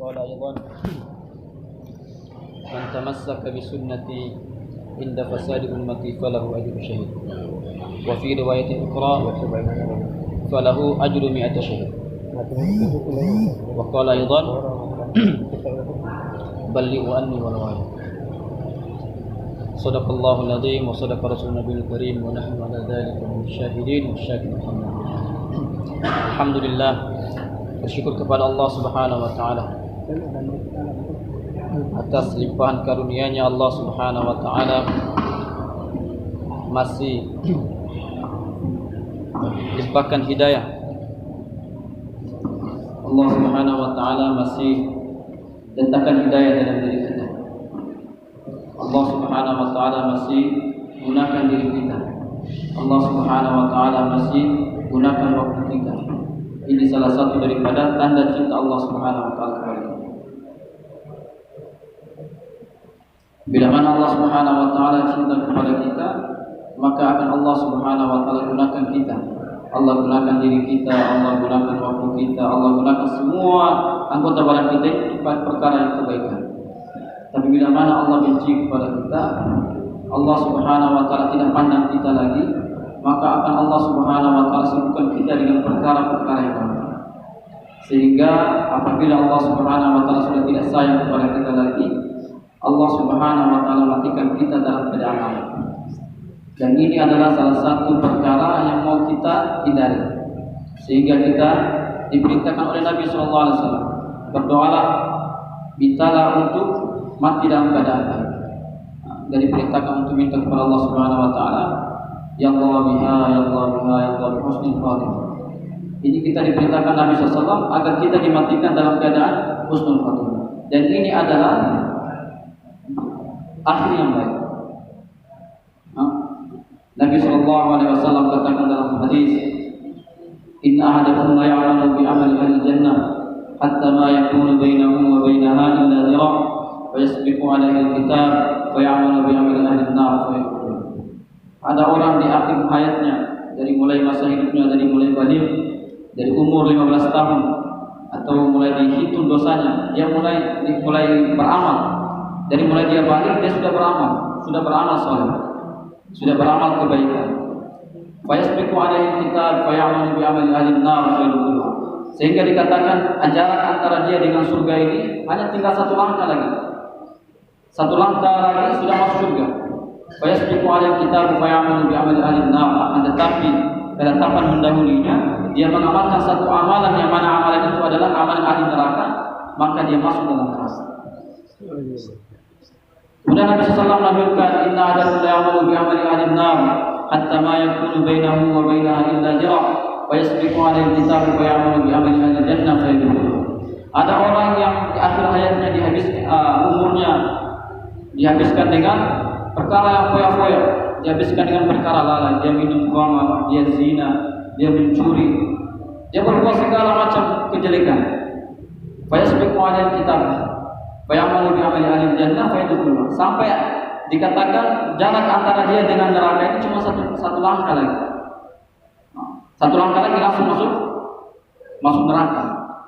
وقال أيضا من تمسك بسنتي عند فساد أمتي فله أجر شهيد وفي رواية أخرى فله أجر 100 شهيد وقال أيضا بلغوا عني ولو آية صدق الله العظيم وصدق رسول النبي الكريم ونحن على ذلك من الشاهدين والشاكرين. Alhamdulillah, bersyukur kepada Allah Subhanahu wa taala atas limpahan karunia-Nya. Allah Subhanahu wa taala masih limpahkan hidayah. Allah Subhanahu wa taala masih letakkan hidayah dalam diri kita. Allah Subhanahu wa taala masih gunakan diri kita. Allah Subhanahu wa taala masih gunakan waktu kita. Ini salah satu daripada tanda cinta Allah Subhanahu wa taala kepada kita. Bila mana Allah Subhanahu wa taala cinta kepada kita, maka akan Allah Subhanahu wa taala gunakan kita. Allah gunakan diri kita, Allah gunakan waktu kita, Allah gunakan semua anggota badan kita untuk perkara yang kebaikan. Tapi bila mana Allah benci kepada kita, Allah Subhanahu wa taala tidak pandang kita lagi, maka akan Allah Subhanahu wa taala sibukkan kita dengan perkara-perkara yang lain. Sehingga apabila Allah Subhanahu wa taala sudah tidak sayang kepada kita lagi, Allah Subhanahu wa taala matikan kita dalam keadaan amal. Dan ini adalah salah satu perkara yang mau kita hindari. Sehingga kita diperintahkan oleh Nabi sallallahu alaihi wasallam, berdoalah, mintalah untuk mati dalam keadaan baik. Dan diperintahkan untuk minta kepada Allah Subhanahu wa taala, ya Allah biha, ya Allah biha, ya Allah bi husnil khatimah. Ini kita diperintahkan Nabi SAW agar kita dimatikan dalam keadaan husnul khatimah. Dan ini adalah akhir yang baik. Nabi SAW katakan dalam hadis, inna ahadakum la ya'malu bi amali ahli jannah hatta ma yakunu bainahu wa bainaha illa zira' wa yasbiqu alaihi al-kitab wa ya'malu bi amali ahli an-nar fa yadkhul. Ada orang di akhir hayatnya, dari mulai masa hidupnya, dari mulai balik, dari umur 15 tahun atau mulai dihitung dosanya, dia mulai beramal. Dari mulai dia balik, dia sudah beramal saleh, sudah beramal kebaikan. Fa yasbiqu alaihi kitab fa ya'malu bi amali ahli an-nar fa yadkhul. Sehingga dikatakan jarak antara dia dengan surga ini hanya tinggal satu langkah lagi. Satu langkah lagi sudah masuk surga. Fa yasbiqu alaihi kitab fa ya'malu bi amali ahli an-nar. Tetapi penetapan mendahulinya, dia mengamalkan satu amalan yang mana amalan itu adalah amalan ahli neraka, maka dia masuk dalam neraka. Kemudian Nabi SAW melanjutkan, inna ahadakum la ya'malu bi amali ahli an-nar hatta ma yakunu bainahu wa bainaha illa zira' wa yasbiqu alaihi kitab fa ya'malu bi amali ahli jannah fa yadkhul. Ada orang yang di akhir hayatnya umurnya dihabiskan dengan perkara yang foya-foya, dihabiskan dengan perkara lalai, dia minum khamar, dia zina, dia mencuri, dia berbuat segala macam kejelekan. Fa yasbiqu alaihi kitab fa ya'malu bi amali ahli jannah fa yadkhul. Sampai dikatakan jarak antara dia dengan neraka itu cuma satu langkah lagi. Satu langkah lagi langsung masuk neraka.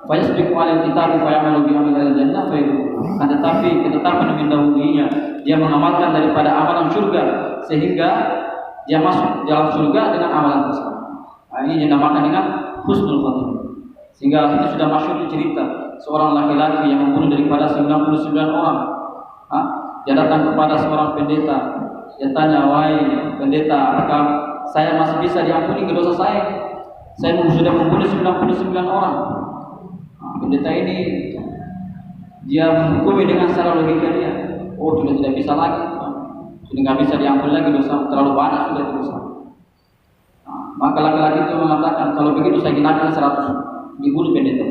Fa yasbiqu alaihi kitab fa ya'malu bi amali ahli jannah fa yadkhul. Tetapi ketetapan yang mendahulunya, dia mengamalkan daripada amalan surga sehingga dia masuk dalam surga dengan amalan tersebut. Ini dinamakan dengan husnul khatimah. Sehingga itu sudah masyhur cerita seorang laki-laki yang membunuh daripada 99 orang. Dia datang kepada seorang pendeta. Dia tanya, wahai pendeta, apakah saya masih bisa diampuni ke dosa saya? Saya sudah membunuh 99 orang. Pendeta ini dia menghukumi dengan secara logika dia, oh sudah tidak bisa lagi, sudah tidak bisa diampuni lagi dosa, terlalu banyak sudah dosa. Maka laki-laki itu mengatakan, kalau begitu saya gunakan 100, dibunuh pendeta.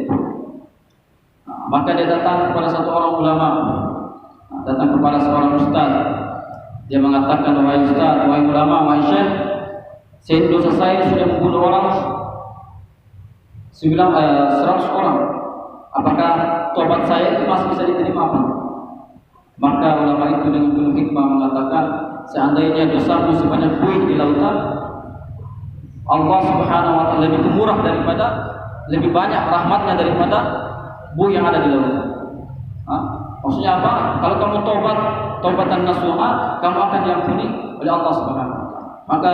Maka dia datang kepada satu orang ulama, datang kepada seorang ustaz. Dia mengatakan, wahai ustaz, wahai ulama, wahai syekh, saya dosa saya sudah membunuh orang 100 orang. Apakah tobat saya itu masih bisa diterima apa? Maka ulama itu dengan penuh hikmah mengatakan, seandainya dosamu sebanyak buih di lautan, Allah Subhanahu wa taala lebih murah daripada, lebih banyak rahmatnya daripada buih yang ada di lautan. Maksudnya apa? Kalau kamu taubatan nasuha, kamu akan diampuni oleh Allah Subhanahu wa taala. Maka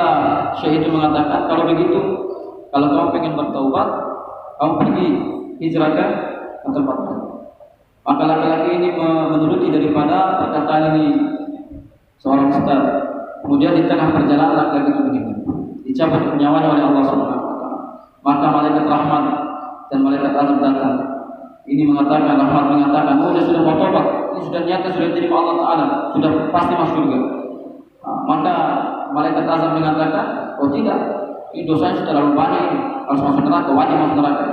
Syekh itu mengatakan, kalau begitu, kalau kamu ingin bertaubat, kamu pergi hijrah ke tempat lain. Maka laki-laki ini menuruti daripada perkataan ini seorang ustaz. Kemudian di tengah perjalanan laki-laki itu begini, dicabut nyawanya oleh Allah Subhanahu wa taala. Maka malaikat rahmat dan malaikat azab datang. Ini mengatakan, rahmat mengatakan, oh dia sudah mau tobat, ini sudah nyata, sudah diterima Allah Taala, sudah pasti masuk surga. Maka malaikat azab mengatakan, oh tidak, ini dosanya sudah terlalu banyak, harus masuk neraka, wajib masuk neraka.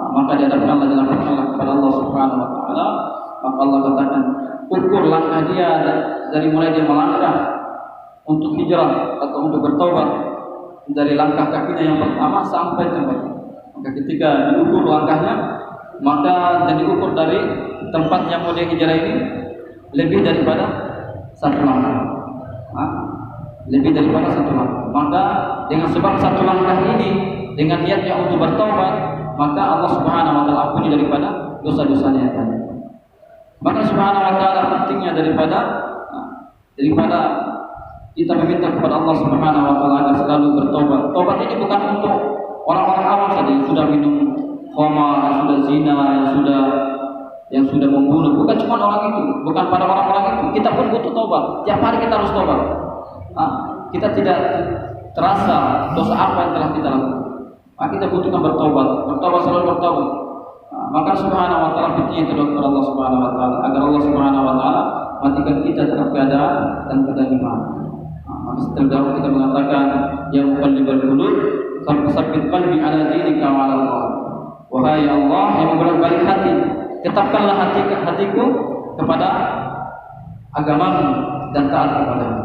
Maka dihadapkan dalam perkara kepada Allah Subhanahu wa taala. Maka Allah katakan, ukur langkah dia dari mulai dia melangkah untuk hijrah atau untuk bertobat, dari langkah kakinya yang pertama sampai tempat. Maka ketika diukur langkahnya, maka dan diukur dari tempat yang mau dia hijrah ini lebih daripada satu langkah. Lebih daripada satu langkah. Maka dengan sebab satu langkah ini, dengan niatnya untuk bertobat, maka Allah Subhanahu wa taala ampuni daripada dosa-dosanya yang tadi. Maka Subhanahu wa taala pentingnya daripada kita meminta kepada Allah Subhanahu wa taala agar selalu bertobat. Tobat ini bukan untuk orang-orang awam saja yang sudah minum khamar, yang sudah zina, yang sudah membunuh. Bukan cuma orang itu, bukan pada orang-orang itu. Kita pun butuh tobat. Tiap hari kita harus tobat. Kita tidak terasa dosa apa yang telah kita lakukan. Kita butuhkan bertobat selalu bertobat. Maka Subhanahu wa taala pintunya terdoa kepada Allah Subhanahu wa taala agar Allah Subhanahu wa taala matikan kita dalam keadaan dan keadaan iman. Maka setelah kita mengatakan, ya muqallibal qulub, tsabbit qalbi ala dinika wa ala Allah. Wahai Allah yang membolak-balik hati, tetapkanlah hatiku kepada agamamu dan taat kepadamu.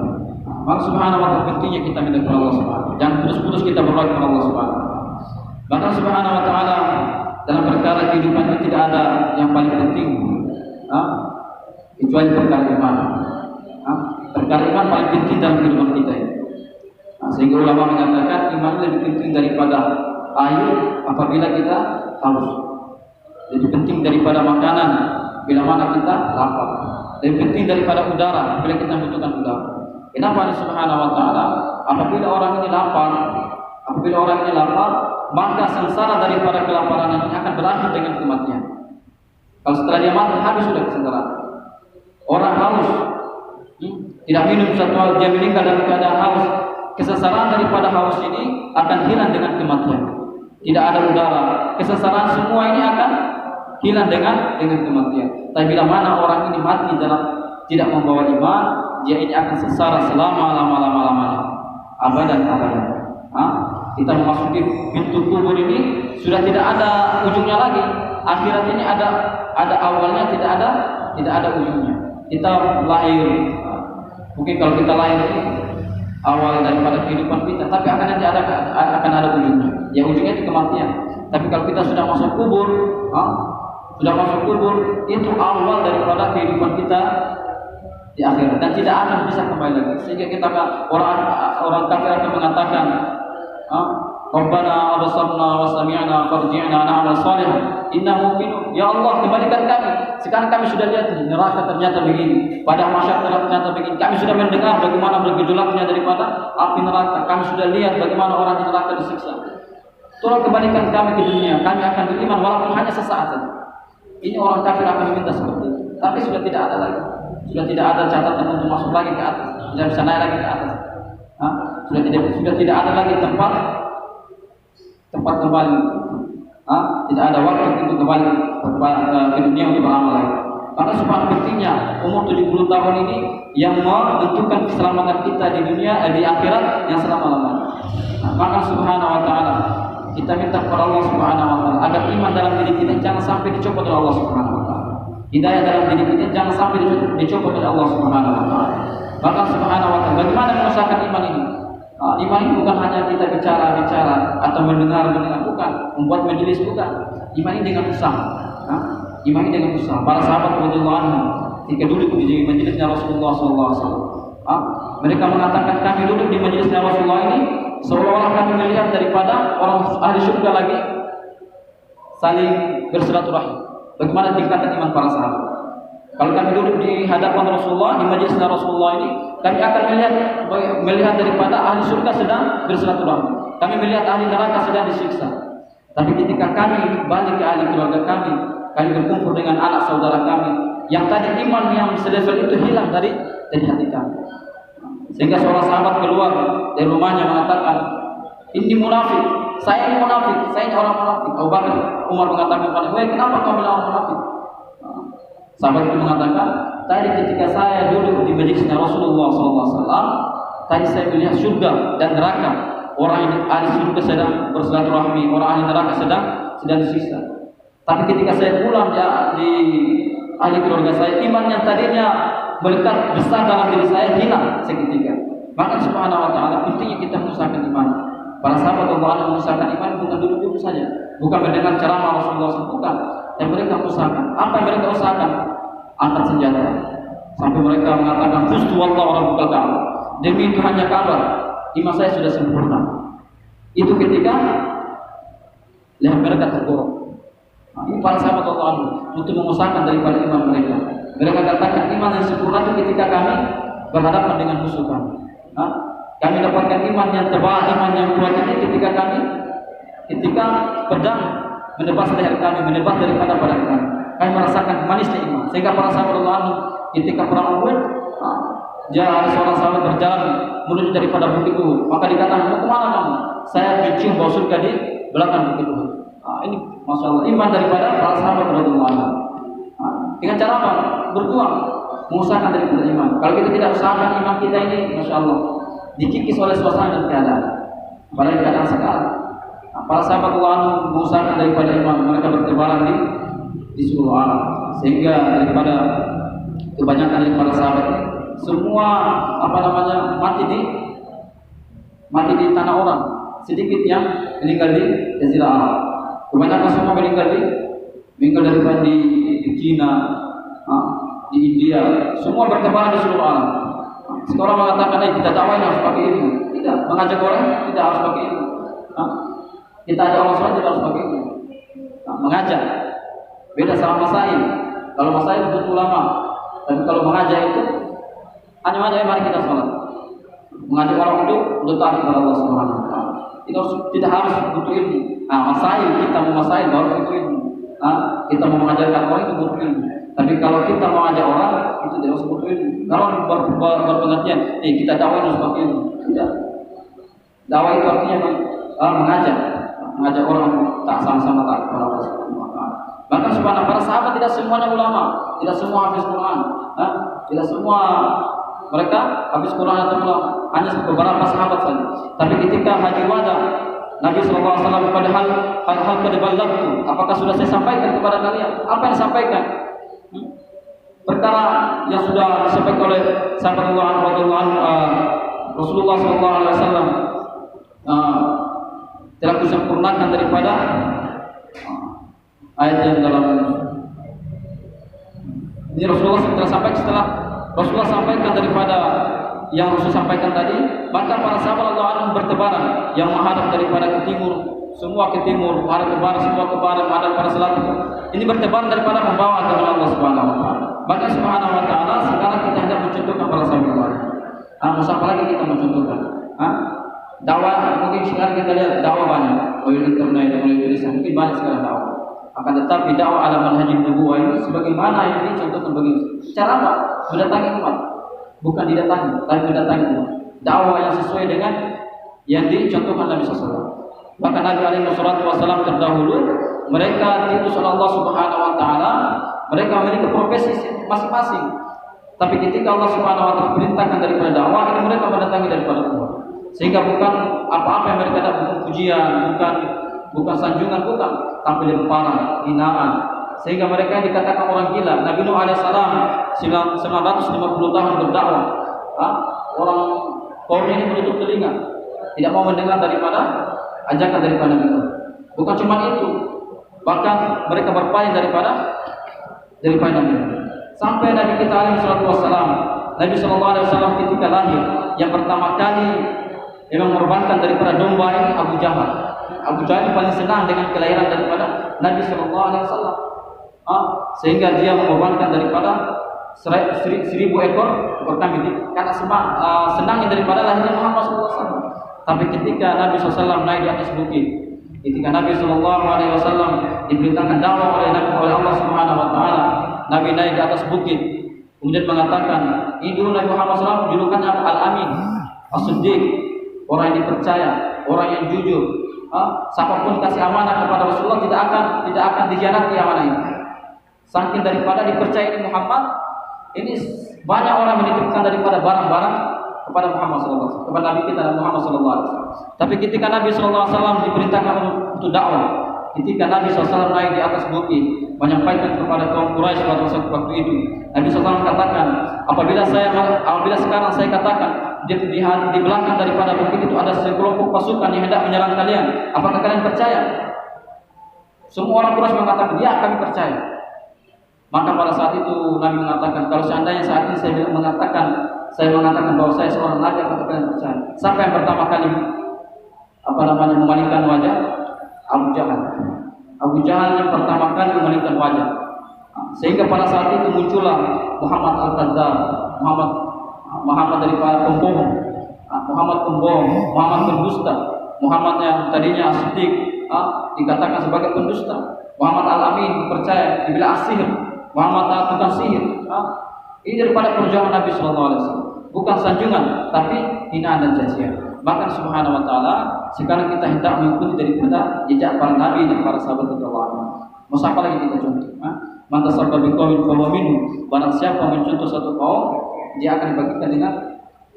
Maka Subhanahu wa taala pentingnya kita minta kepada Allah Subhanahu. Jangan putus-putus kita berdoa kepada Allah Subhanahu. Maka Subhanahu wa taala dalam perkara kehidupan ini tidak ada yang paling penting kecuali perkara iman. Perkara iman paling penting dalam kehidupan kita ini. Sehingga ulama mengatakan iman lebih penting daripada air apabila kita haus. Lebih penting daripada makanan bila mana kita lapar. Lebih penting daripada udara bila kita membutuhkan udara. Kenapa Allah Subhanahu wa taala apabila orang ini lapar, maka sengsara daripada kelaparan ini akan berakhir dengan kematian. Kalau setelah dia mati, habis sudah kesengsaraan. Orang haus, tidak minum satu hal, dia meninggal dalam keadaan haus. Kesengsaraan daripada haus ini akan hilang dengan kematian. Tidak ada udara, kesengsaraan semua ini akan hilang dengan kematian. Tapi bila mana orang ini mati dalam tidak membawa iman, dia ini akan sengsara selama-lamanya, abadan. Kita memasuki pintu kubur ini sudah tidak ada ujungnya lagi. Akhirat ini ada awalnya, tidak ada ujungnya. Kita lahir, mungkin kalau kita lahir ini awal daripada kehidupan kita, tapi akan ada ujungnya. Ya ujungnya itu kematian. Tapi kalau kita sudah masuk kubur, itu awal daripada kehidupan kita di akhirat dan tidak akan bisa kembali lagi. Sehingga kita orang kafir akan mengatakan, Rabbana absarna wa sami'na farji'na na'mal salihan inna mumkinun. Ya Allah, kembalikan kami. Sekarang kami sudah lihat neraka ternyata begini, padang mahsyar ternyata begini. Kami sudah mendengar bagaimana bergejolaknya daripada api neraka. Kami sudah lihat bagaimana orang di neraka disiksa. Tolong kembalikan kami ke dunia. Kami akan beriman walaupun hanya sesaat saja. Ini orang kafir akan meminta seperti itu. Tapi sudah tidak ada lagi. Sudah tidak ada catatan untuk masuk lagi ke atas. Tidak bisa naik lagi ke atas. Sudah tidak ada lagi tempat kembali. Tidak ada waktu untuk kembali ke dunia untuk beramal lagi. Maka sebab pentingnya umur 70 tahun ini yang menentukan keselamatan kita di dunia, di akhirat yang selama-lamanya. Maka Subhanahu wa taala kita minta kepada Allah Subhanahu wa taala agar iman dalam diri kita jangan sampai dicopot oleh Allah Subhanahu wa taala. Hidayah dalam diri kita jangan sampai dicopot oleh Allah Subhanahu wa taala. Maka Subhanahu wa taala bagaimana mengusahakan iman ini? Iman ini bukan hanya kita bicara atau mendengar, bukan. Membuat majelis, bukan. Iman ini dengan usaha. Iman ini dengan usaha. Para sahabat radhiyallahu anhum ketika duduk di majelisnya Rasulullah SAW, mereka mengatakan kami duduk di majelisnya Rasulullah ini seolah-olah kami melihat daripada orang ahli surga lagi saling bersilaturahim. Bagaimana tingkatan iman para sahabat? Kalau kami duduk di hadapan Rasulullah, di majelis Rasulullah ini, kami akan melihat daripada ahli surga sedang bersilaturahmi. Kami melihat ahli neraka sedang disiksa. Tapi ketika kami balik ke ahli keluarga kami berkumpul dengan anak saudara kami, yang tadi iman yang selevel itu hilang dari hati kami. Sehingga seorang sahabat keluar dari rumahnya mengatakan, ini munafik, saya ini munafik, saya ini orang munafik. Abu Bakar, Umar mengatakan kepada mereka, kenapa kau bilang orang munafik? Sahabat itu mengatakan, tadi ketika saya duduk di majelisnya Rasulullah SAW, tadi saya melihat surga dan neraka. Orang ini ahli surga sedang bersilaturahmi, orang ahli neraka sedang disiksa. Tapi ketika saya pulang di ahli keluarga saya, iman yang tadinya melekat besar dalam diri saya hilang seketika. Maka subhanahu wa ta'ala, pentingnya kita mengusahakan iman. Para sahabat Allah mengusahakan iman bukan duduk-duduk saja, bukan mendengar ceramah Rasulullah SAW, bukan. Dan mereka usahakan. Apa yang mereka usahakan? Angkat senjata. Sampai mereka mengatakan, "Fustu wallahu rabbul ka'bah." Demi Tuhannya Ka'bah, iman saya sudah sempurna. Itu ketika leher mereka tergorok. Nah, ini para sahabat Allah untuk mengusahakan daripada iman mereka. Mereka katakan iman yang sempurna itu ketika kami berhadapan dengan musuh kami. Nah, kami dapatkan iman yang tebal, iman yang kuat ini ketika pedang menebas leher kami, menebas daripada badan kami. Kami merasakan manisnya iman. Sehingga para sahabat Allah ketika perang Uhud, ada seorang sahabat berjalan menuju daripada bukit Uhud. Maka dikatakan, mau kemana kamu? Saya mencium bau surga di belakang bukit Uhud. Ini masya Allah iman daripada para sahabat radhiyallahu anhum. Dengan cara apa? Berjuang, mengusahakan daripada iman. Kalau kita tidak usahakan iman kita ini, masya Allah, dikikis oleh suasana dan keadaan. Padahal keadaan sekarang. Para sahabat Allah mengusahakan daripada iman, mereka bertebaran di seluruh alam. Sehingga daripada kebanyakan dari para sahabat semua mati di tanah orang. Sedikit yang meninggal di Jazirah Arab. Kebanyakan semua meninggal daripada di China, di India. Semua bertebaran di seluruh alam. Sekarang mengatakan kita dakwah harus pakai ilmu. Tidak, mengajak orang tidak harus pakai ilmu. Kita ajak orang sholat tidak harus pakai ilmu. Mengajak beda sama masail. Kalau masail butuh lama, tapi kalau mengajak itu hanya mengajak mari kita sholat. Mengajak orang untuk taat kepada Allah Subhanahu wa taala. Itu tidak harus butuh ilmu. Masail kita mau masail baru butuh ilmu. Kita mau mengajarkan orang itu butuh ilmu. Tapi kalau kita mau ajak orang itu tidak usah butuh ilmu. Kalau berpengertian, kita dakwah harus pakai ilmu. Tidak. Dakwah itu artinya mengajak orang tak sama-sama taat kepada Allah Subhanahu wa taala. Bahkan subhanallah para sahabat tidak semuanya ulama, tidak semua hafiz Quran, tidak semua mereka habis Quran atau ulama, hanya beberapa sahabat saja. Tapi ketika haji wada, Nabi SAW pada hal pada balagtu, apakah sudah saya sampaikan kepada kalian? Apa yang disampaikan? Perkara yang sudah disampaikan oleh sahabat Rasulullah SAW telah disempurnakan daripada ayat yang dalam ini Rasulullah telah sampaikan setelah Rasulullah sampaikan daripada yang Rasul sampaikan tadi, maka para sahabat Allah bertebaran yang menghadap daripada ke timur, semua ke timur, menghadap ke barat, semua ke barat, menghadap pada selatan. Ini bertebaran daripada membawa agama Allah Subhanahu wa taala. Maka Subhanahu wa taala sekarang kita hendak mencontohkan para sahabat Allah. Apa lagi kita mencontohkan? Dakwah mungkin sekarang kita lihat dakwah banyak, melalui internet, melalui tulisan, mungkin banyak sekarang dakwah. Akan tetapi dakwah ala manhajin nubuwah ini sebagaimana yang dicontohkan bagi cara apa? Mendatangi umat. Bukan didatangi, tapi mendatangi umat. Dakwah yang sesuai dengan yang dicontohkan Nabi SAW. Bahkan Nabi SAW terdahulu mereka diutus oleh Allah Subhanahu wa taala, mereka memiliki profesi masing-masing. Tapi ketika Allah Subhanahu wa taala perintahkan daripada dakwah, ini mereka mendatangi daripada umat. Sehingga bukan apa-apa yang mereka dapat, bukan pujian, bukan sanjungan, bukan, tapi lemparan, hinaan. Sehingga mereka yang dikatakan orang gila. Nabi Nuh alaihissalam 950 tahun berdakwah. Orang kaumnya ini menutup telinga, tidak mau mendengar daripada ajakan daripada Nabi Nuh. Bukan cuma itu, bahkan mereka berpaling daripada Nabi Nuh. Sampai Nabi kita alaihi wassalam, Nabi SAW ketika lahir, yang pertama kali yang mengorbankan daripada domba ini Abu Jahal. Abu Jahal paling senang dengan kelahiran daripada Nabi SAW. Sehingga dia mengorbankan daripada 1000 ekor kambing karena senangnya daripada lahirnya Muhammad SAW. Tapi ketika Nabi SAW naik di atas bukit, ketika Nabi SAW diperintahkan dakwah oleh Allah Subhanahu Wa Taala, Nabi naik di atas bukit, kemudian mengatakan, ini dulu Nabi Muhammad SAW julukannya Al-Amin, As-Siddiq, orang yang dipercaya, orang yang jujur. Siapapun kasih amanah kepada Rasulullah tidak akan dikhianati amanah ini. Saking daripada dipercaya Muhammad, ini banyak orang menitipkan daripada barang-barang kepada Muhammad SAW, kepada Nabi kita Muhammad SAW. Tapi ketika Nabi SAW diperintahkan untuk dakwah, ketika Nabi SAW naik di atas bukit menyampaikan kepada kaum Quraisy pada waktu itu, Nabi SAW katakan, apabila sekarang saya katakan di belakang daripada bukit itu ada sekelompok pasukan yang hendak menyerang kalian, apakah kalian percaya? Semua orang Quraisy mengatakan, ya kami percaya. Maka pada saat itu Nabi mengatakan, kalau seandainya saat ini saya mengatakan bahwa saya seorang nabi, apakah kalian percaya? Siapa yang pertama kali memalingkan wajah? Abu Jahal. Abu Jahal yang pertama kali memalingkan wajah. Sehingga pada saat itu muncullah Muhammad Al-Kadzdzab, Muhammad daripada pembohong, Muhammad pendusta, Muhammad yang tadinya As-Siddiq dikatakan sebagai pendusta, Muhammad Al-Amin dipercaya dibilang as-sihir, Muhammad tukang sihir. Ini daripada perjuangan Nabi SAW, bukan sanjungan, tapi hinaan dan cacian. Bahkan Subhanahu Wa Taala sekarang kita hendak mengikuti daripada jejak para nabi dan para sahabat radhiyallahu anhum. Mau apa lagi kita contoh? Man tasabba biqaumin fahuwa minhum. Barang siapa mencontoh satu kaum, dia akan dibagikan dengan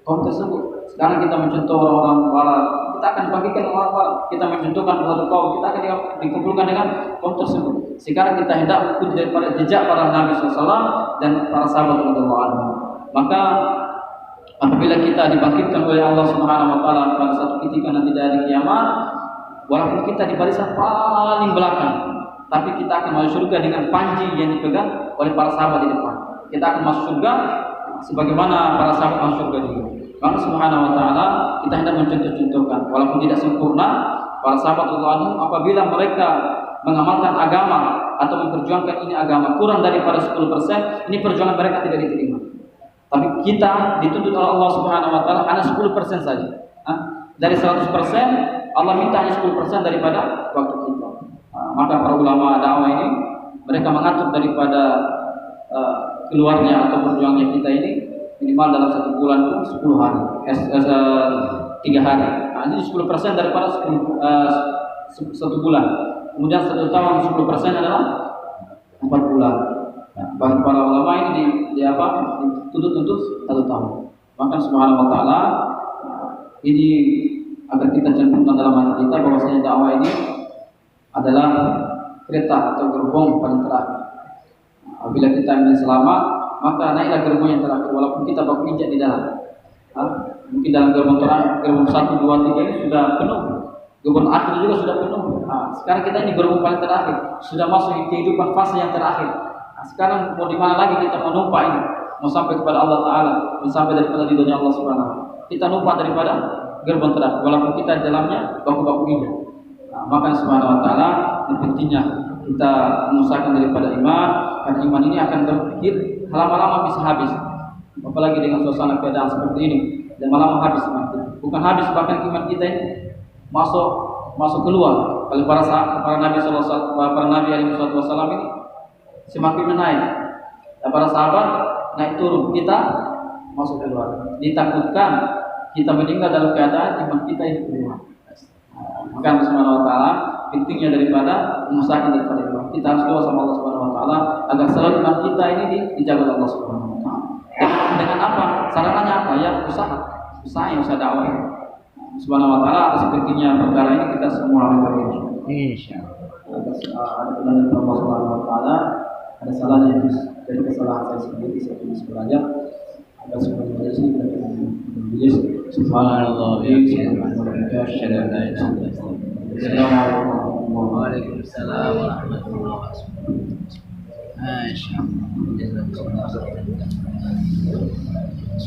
kaum tersebut. Sekarang kita mencontoh orang-orang barat, kita akan dibagikan orang barat. Kita mencontohkan satu kaum, kita akan dikumpulkan dengan kaum tersebut. Sekarang kita hendak mengikuti daripada jejak para nabi SAW dan para sahabat radhiyallahu anhum. Maka apabila kita dibangkitkan oleh Allah Subhanahu Wa Taala pada satu ketika nanti dari kiamat, walaupun kita di barisan paling belakang, tapi kita akan masuk surga dengan panji yang dipegang oleh para sahabat di depan. Kita akan masuk surga sebagaimana para sahabat masuk surga juga. Maka Subhanahu Wa Taala kita hendak mencontoh-contohkan, walaupun tidak sempurna, para sahabat radhiyallahu apabila mereka mengamalkan agama atau memperjuangkan ini agama kurang daripada 10%, ini perjuangan mereka tidak diterima. Tapi kita dituntut oleh Allah Subhanahu Wa Taala hanya 10% saja. Dari 100% Allah minta hanya 10% daripada waktu kita. Maka para ulama dakwah ini mereka mengatur daripada keluarnya atau perjuangannya kita ini minimal dalam 1 bulan itu 10 hari, 3 hari. Ini 10% daripada 1 bulan. Kemudian 1 tahun 10% adalah 4 bulan. Bagi para ulama ini dituntut 1 tahun. Maka Subhanahu Wa Taala ini agar kita cantumkan dalam hati kita bahwasanya dakwah ini adalah kereta atau gerbong paling terakhir. Apabila kita ingin selamat, maka naiklah gerbong yang terakhir walaupun kita baru injak di dalam. Mungkin dalam gerbong terakhir, gerbong 1, 2, 3 ini sudah penuh. Gerbong akhir juga sudah penuh. Sekarang kita ini gerbong paling terakhir, sudah masuk ke kehidupan fase yang terakhir. Sekarang mau di mana lagi kita mau numpak ini? Mau sampai kepada Allah Taala, mau sampai daripada ridhonya Allah Subhanahu. Kita numpak daripada gerbong terakhir, walaupun kita dalamnya baku-baku ini. Maka Subhanahu Wa Taala pentingnya kita mengusahakan daripada iman, karena iman ini akan berpikir lama-lama bisa habis. Apalagi dengan suasana keadaan seperti ini, dan lama habis iman kita. Bukan habis, bahkan iman kita ini masuk keluar. Kalau para nabi alaihi wasallam ini semakin menaik, dan para sahabat naik turun, kita masuk keluar. Ditakutkan kita meninggal dalam keadaan iman kita ini keluar. Maka Allah Subhanahu Wa Taala pentingnya daripada mengusahakan daripada iman. Kita harus doa sama Allah Subhanahu Wa Taala agar selalu iman kita ini dijaga oleh Allah Subhanahu Wa Taala. Dengan apa? Sarannya apa? Ya usaha dakwah. Subhanahu Wa Taala atas pentingnya perkara ini kita semua berdoa. Insyaallah. Atas Allah Subhanahu Wa Taala ada salahnya dari kesalahan saya sendiri, saya tulis belajar. Ada sebuah dari sini kita menulis subhanallah Assalamualaikum warahmatullahi wabarakatuh.